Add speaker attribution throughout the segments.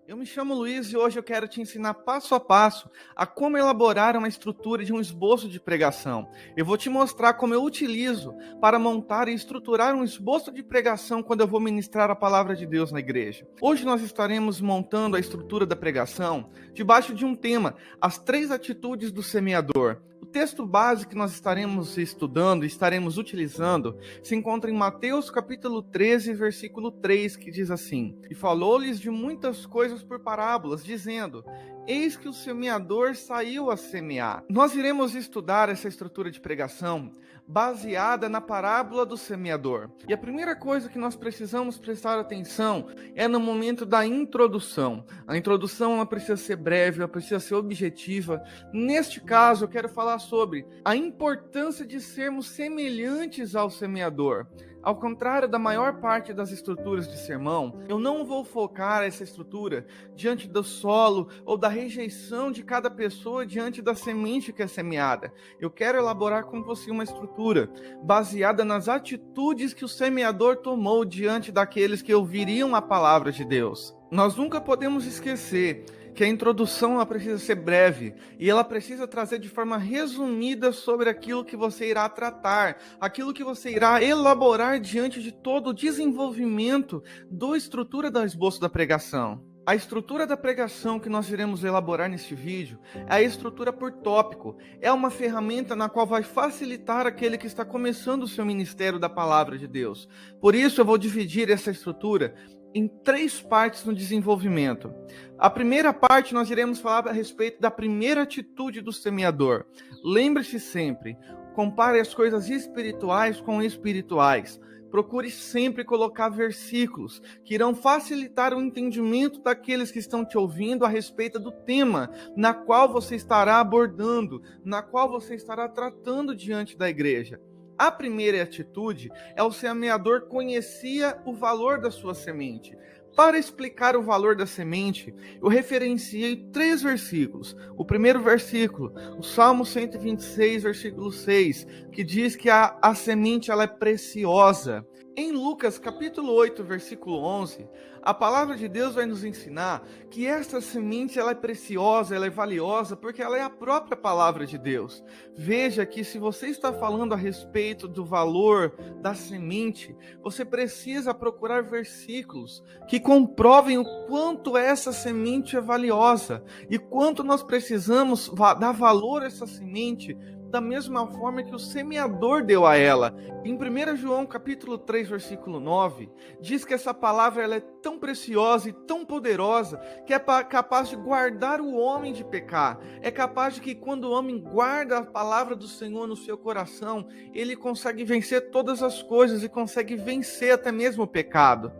Speaker 1: Eu me chamo Luiz e hoje eu quero te ensinar passo a passo a como elaborar uma estrutura de um esboço de pregação. Eu vou te mostrar como eu utilizo para montar e estruturar um esboço de pregação quando eu vou ministrar a palavra de Deus na igreja. Hoje nós estaremos montando a estrutura da pregação debaixo de um tema: as 3 atitudes do semeador. O texto base que nós estaremos estudando e estaremos utilizando se encontra em Mateus capítulo 13, versículo 3, que diz assim: E falou-lhes de muitas coisas por parábolas, dizendo: Eis que o semeador saiu a semear. Nós iremos estudar essa estrutura de pregação baseada na parábola do semeador. E a primeira coisa que nós precisamos prestar atenção é no momento da introdução. A introdução ela precisa ser breve, ela precisa ser objetiva. Neste caso, eu quero falar sobre a importância de sermos semelhantes ao semeador. Ao contrário da maior parte das estruturas de sermão, eu não vou focar essa estrutura diante do solo ou da rejeição de cada pessoa diante da semente que é semeada. Eu quero elaborar com você uma estrutura baseada nas atitudes que o semeador tomou diante daqueles que ouviriam a palavra de Deus. Nós nunca podemos esquecer que a introdução ela precisa ser breve e ela precisa trazer de forma resumida sobre aquilo que você irá tratar, aquilo que você irá elaborar diante de todo o desenvolvimento da estrutura do esboço da pregação. A estrutura da pregação que nós iremos elaborar neste vídeo é a estrutura por tópico. É uma ferramenta na qual vai facilitar aquele que está começando o seu ministério da palavra de Deus. Por isso eu vou dividir essa estrutura em 3 partes no desenvolvimento. A primeira parte nós iremos falar a respeito da primeira atitude do semeador. Lembre-se sempre, compare as coisas espirituais com espirituais. Procure sempre colocar versículos que irão facilitar o entendimento daqueles que estão te ouvindo a respeito do tema na qual você estará abordando, na qual você estará tratando diante da igreja. A primeira atitude é o semeador conhecia o valor da sua semente. Para explicar o valor da semente, eu referenciei 3 versículos. O primeiro versículo, o Salmo 126, versículo 6, que diz que a semente ela é preciosa. Em Lucas capítulo 8, versículo 11, a palavra de Deus vai nos ensinar que esta semente ela é preciosa, ela é valiosa, porque ela é a própria palavra de Deus. Veja que se você está falando a respeito do valor da semente, você precisa procurar versículos que comprovem o quanto essa semente é valiosa e quanto nós precisamos dar valor a essa semente da mesma forma que o semeador deu a ela. Em 1 João capítulo 3, versículo 9, diz que essa palavra ela é tão preciosa e tão poderosa que é capaz de guardar o homem de pecar. É capaz de que quando o homem guarda a palavra do Senhor no seu coração, ele consegue vencer todas as coisas e consegue vencer até mesmo o pecado.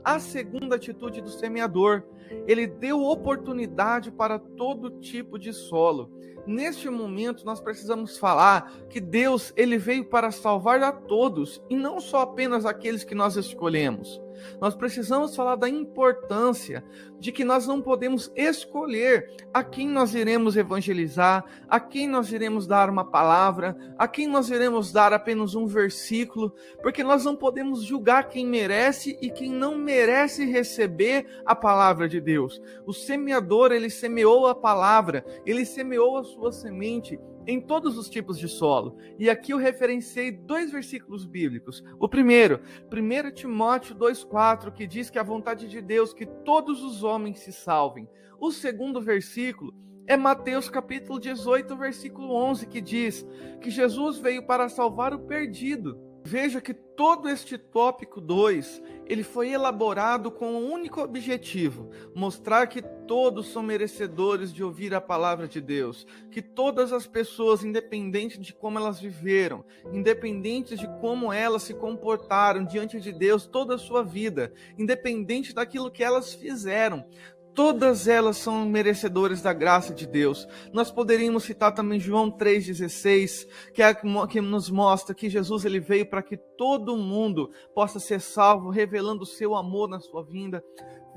Speaker 1: A segunda atitude do semeador, ele deu oportunidade para todo tipo de solo. Neste momento, nós precisamos falar que Deus ele veio para salvar a todos, e não só apenas aqueles que nós escolhemos. Nós precisamos falar da importância de que nós não podemos escolher a quem nós iremos evangelizar, a quem nós iremos dar uma palavra, a quem nós iremos dar apenas um versículo, porque nós não podemos julgar quem merece e quem não merece receber a palavra de Deus. O semeador, ele semeou a palavra, ele semeou a sua semente em todos os tipos de solo. E aqui eu referenciei 2 versículos bíblicos. O primeiro, 1 Timóteo 2,4, que diz que a vontade de Deus que todos os homens se salvem. O segundo versículo é Mateus capítulo 18, versículo 11, que diz que Jesus veio para salvar o perdido. Veja que todo este tópico 2, ele foi elaborado com um único objetivo: mostrar que todos são merecedores de ouvir a palavra de Deus, que todas as pessoas, independente de como elas viveram, independente de como elas se comportaram diante de Deus toda a sua vida, independente daquilo que elas fizeram, todas elas são merecedoras da graça de Deus. Nós poderíamos citar também João 3,16, que nos mostra que Jesus ele veio para que todo mundo possa ser salvo, revelando o seu amor na sua vinda.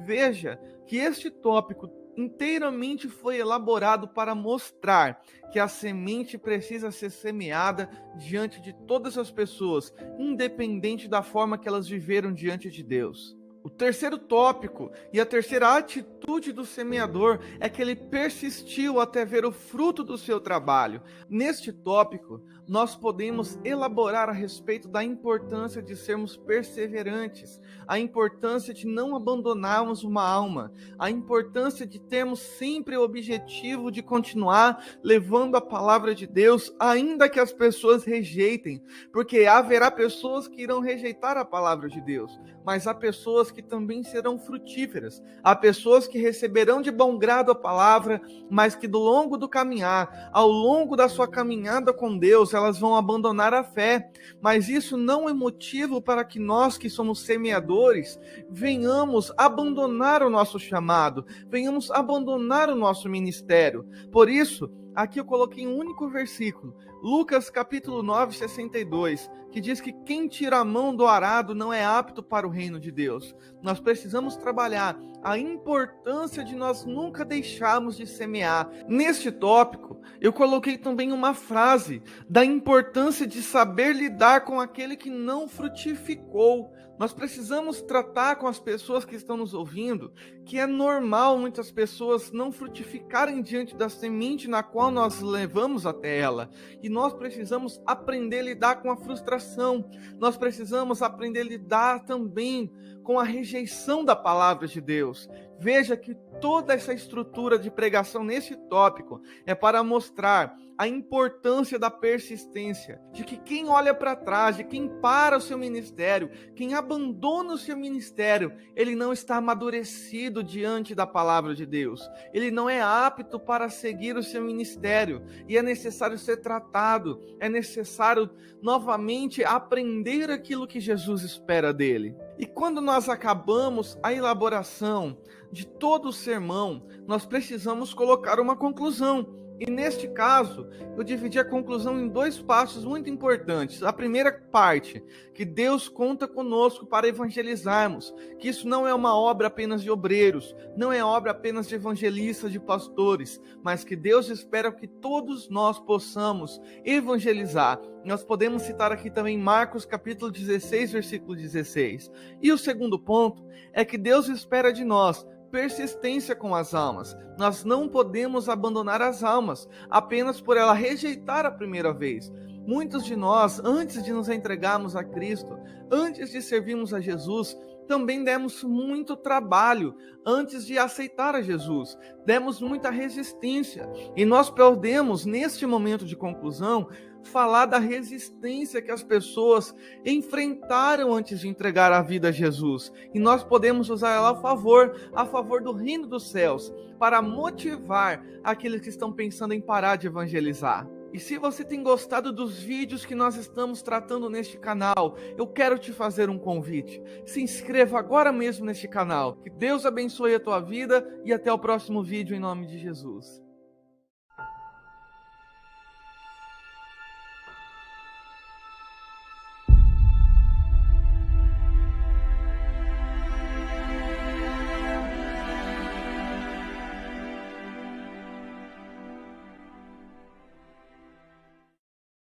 Speaker 1: Veja que este tópico inteiramente foi elaborado para mostrar que a semente precisa ser semeada diante de todas as pessoas, independente da forma que elas viveram diante de Deus. O terceiro tópico e a terceira atitude do semeador é que ele persistiu até ver o fruto do seu trabalho. Neste tópico, nós podemos elaborar a respeito da importância de sermos perseverantes, a importância de não abandonarmos uma alma, a importância de termos sempre o objetivo de continuar levando a palavra de Deus, ainda que as pessoas rejeitem, porque haverá pessoas que irão rejeitar a palavra de Deus, mas há pessoas que também serão frutíferas, há pessoas que receberão de bom grado a palavra, mas que ao longo do caminhar, ao longo da sua caminhada com Deus, elas vão abandonar a fé. Mas isso não é motivo para que nós que somos semeadores venhamos abandonar o nosso chamado, venhamos abandonar o nosso ministério. Por isso, aqui eu coloquei um único versículo, Lucas capítulo 9, 62, que diz que quem tira a mão do arado não é apto para o reino de Deus. Nós precisamos trabalhar a importância de nós nunca deixarmos de semear. Neste tópico, eu coloquei também uma frase da importância de saber lidar com aquele que não frutificou. Nós precisamos tratar com as pessoas que estão nos ouvindo, que é normal muitas pessoas não frutificarem diante da semente na qual nós levamos até ela. E nós precisamos aprender a lidar com a frustração. Nós precisamos aprender a lidar também com a rejeição da palavra de Deus. Veja que toda essa estrutura de pregação nesse tópico é para mostrar a importância da persistência, de que quem olha para trás, de quem para o seu ministério, quem abandona o seu ministério, ele não está amadurecido diante da palavra de Deus. Ele não é apto para seguir o seu ministério e é necessário ser tratado, é necessário novamente aprender aquilo que Jesus espera dele. E quando nós acabamos a elaboração de todo o sermão, nós precisamos colocar uma conclusão. E neste caso, eu dividi a conclusão em dois passos muito importantes. A primeira parte, que Deus conta conosco para evangelizarmos, que isso não é uma obra apenas de obreiros, não é obra apenas de evangelistas, de pastores, mas que Deus espera que todos nós possamos evangelizar. Nós podemos citar aqui também Marcos capítulo 16, versículo 16. E o segundo ponto é que Deus espera de nós persistência com as almas. Nós não podemos abandonar as almas apenas por ela rejeitar a primeira vez. Muitos de nós, antes de nos entregarmos a Cristo, antes de servirmos a Jesus, também demos muito trabalho antes de aceitar a Jesus. Demos muita resistência. E nós podemos, neste momento de conclusão, falar da resistência que as pessoas enfrentaram antes de entregar a vida a Jesus. E nós podemos usar ela a favor do reino dos céus, para motivar aqueles que estão pensando em parar de evangelizar. E se você tem gostado dos vídeos que nós estamos tratando neste canal, eu quero te fazer um convite. Se inscreva agora mesmo neste canal. Que Deus abençoe a tua vida e até o próximo vídeo em nome de Jesus.